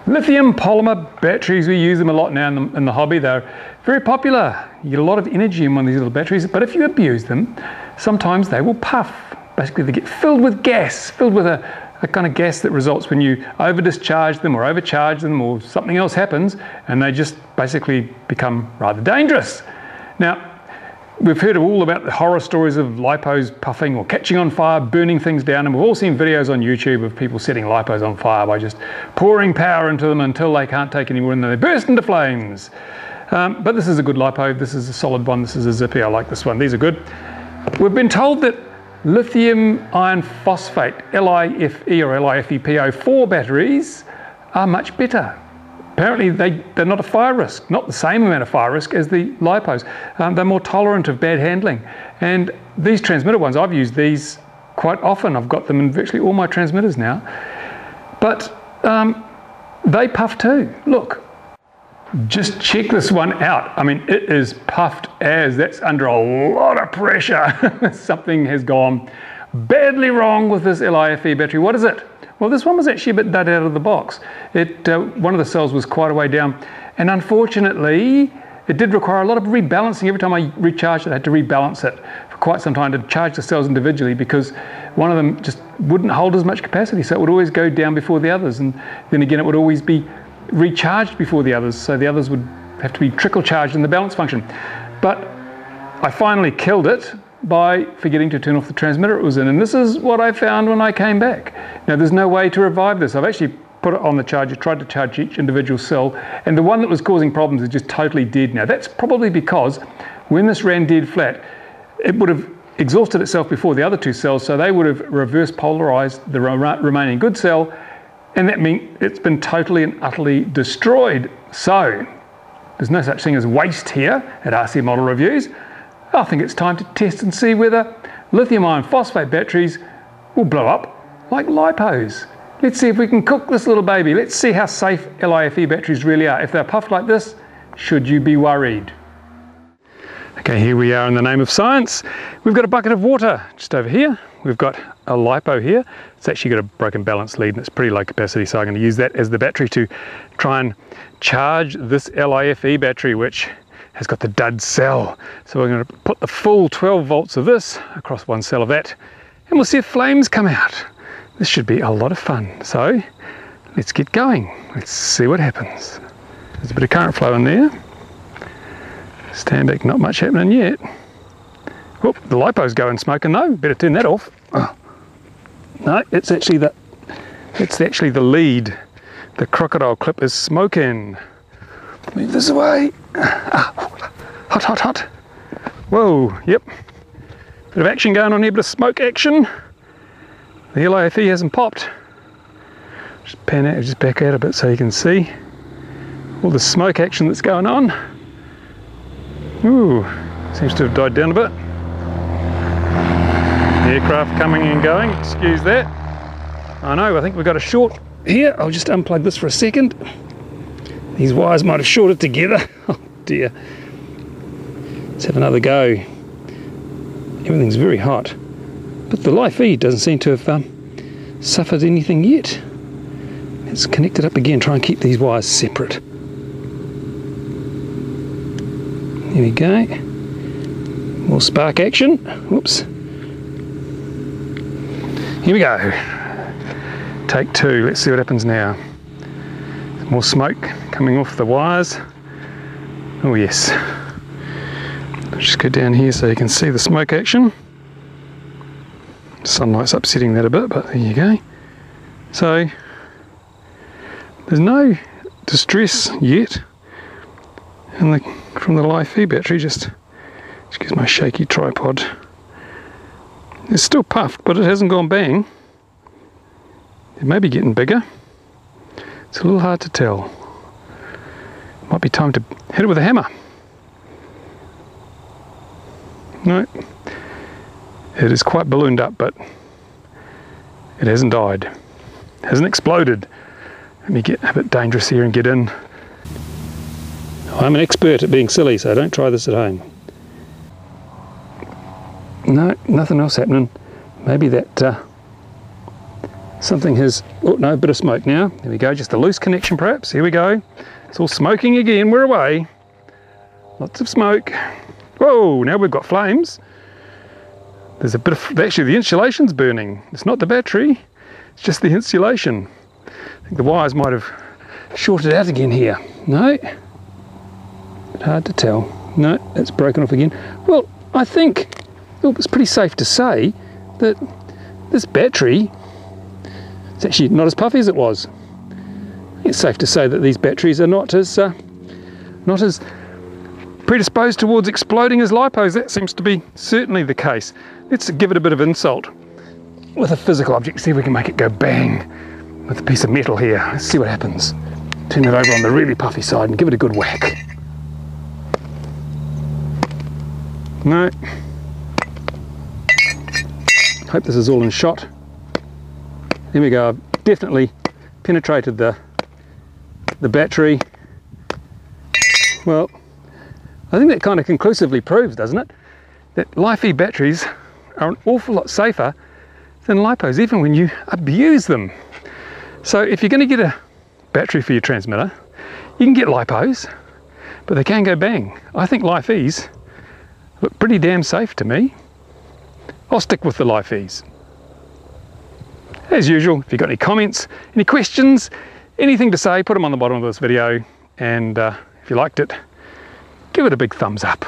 Lithium polymer batteries, we use them a lot now in the hobby. They're very popular. You get a lot of energy in one of these little batteries, but if you abuse them, sometimes they will puff. Basically, they get filled with gas, filled with a kind of gas that results when you over discharge them or overcharge them or something else happens, and they just basically become rather dangerous. Now, we've heard all about the horror stories of lipos puffing or catching on fire, burning things down, and we've all seen videos on YouTube of people setting lipos on fire by just pouring power into them until they can't take any more and then they burst into flames. But this is a good lipo. This is a solid one. This is a zippy. I like this one. These are good. We've been told that lithium iron phosphate, LiFe or LiFePO4 batteries are much better. Apparently they're not a fire risk, not the same amount of fire risk as the lipos. They're more tolerant of bad handling. And these transmitter ones, I've used these quite often. I've got them in virtually all my transmitters now. But they puff too. Look, just check this one out. I mean, it is puffed as, that's under a lot of pressure. Something has gone badly wrong with this LiFe battery. What is it? Well, this one was actually a bit dud out of the box. One of the cells was quite a way down, and unfortunately, it did require a lot of rebalancing. Every time I recharged it, I had to rebalance it for quite some time to charge the cells individually because one of them just wouldn't hold as much capacity, so it would always go down before the others, and then again, it would always be recharged before the others, so the others would have to be trickle charged in the balance function. But I finally killed it by forgetting to turn off the transmitter it was in, and this is what I found when I came back. Now, there's no way to revive this. I've actually put it on the charger, tried to charge each individual cell, and the one that was causing problems is just totally dead now. That's probably because when this ran dead flat, it would have exhausted itself before the other two cells, so they would have reverse polarized the remaining good cell, and that means it's been totally and utterly destroyed. So there's no such thing as waste here at RC Model Reviews. I think it's time to test and see whether lithium iron phosphate batteries will blow up like lipos. Let's see if we can cook this little baby. Let's see how safe LiFe batteries really are. If they're puffed like this, should you be worried? Okay, here we are in the name of science. We've got a bucket of water just over here. We've got a lipo here. It's actually got a broken balance lead and it's pretty low capacity, so I'm going to use that as the battery to try and charge this LiFe battery, which has got the dud cell. So we're going to put the full 12 volts of this across one cell of that, and we'll see if flames come out. This should be a lot of fun. So let's get going. Let's see what happens. There's a bit of current flow in there. Stand back, not much happening yet. Whoop, the lipo's going smoking though. Better turn that off. Oh. No, it's actually the lead. The crocodile clip is smoking. Move this away. Hot, hot, hot. Whoa, yep. Bit of action going on here, bit of smoke action. The LiFe hasn't popped. Just pan out, just back out a bit so you can see all the smoke action that's going on. Ooh, seems to have died down a bit. Aircraft coming and going, excuse that. I know, I think we've got a short here. I'll just unplug this for a second. These wires might have shorted together. Oh dear. Let's have another go. Everything's very hot. But the LiFe doesn't seem to have suffered anything yet. Let's connect it up again, try and keep these wires separate. There we go. More spark action. Whoops. Here we go. Take two. Let's see what happens now. More smoke coming off the wires. Oh yes. I'll just go down here so you can see the smoke action. Sunlight's upsetting that a bit, but there you go. So there's no distress yet from the LiFe battery. Just excuse my shaky tripod. It's still puffed, but it hasn't gone bang. It may be getting bigger. It's a little hard to tell. Might be time to hit it with a hammer. No, it is quite ballooned up, but it hasn't died. It hasn't exploded. Let me get a bit dangerous here and get in. I'm an expert at being silly, so don't try this at home. No, nothing else happening. Maybe that Something has, oh no, a bit of smoke now. There we go, just a loose connection perhaps. Here we go. It's all smoking again, we're away. Lots of smoke. Whoa, now we've got flames. There's a bit of, actually the insulation's burning. It's not the battery, it's just the insulation. I think the wires might have shorted out again here. No, hard to tell. No, that's broken off again. Well, I think it's pretty safe to say that this battery, it's actually not as puffy as it was. It's safe to say that these batteries are not as predisposed towards exploding as lipos. That seems to be certainly the case. Let's give it a bit of insult with a physical object, see if we can make it go bang with a piece of metal here. Let's see what happens. Turn it over on the really puffy side and give it a good whack. No. Hope this is all in shot. There we go, I've definitely penetrated the battery. Well, I think that kind of conclusively proves, doesn't it, that LiFe batteries are an awful lot safer than lipos, even when you abuse them. So if you're going to get a battery for your transmitter, you can get lipos, but they can go bang. I think LiFes look pretty damn safe to me. I'll stick with the LiFes. As usual, if you've got any comments, any questions, anything to say, put them on the bottom of this video, and if you liked it, give it a big thumbs up.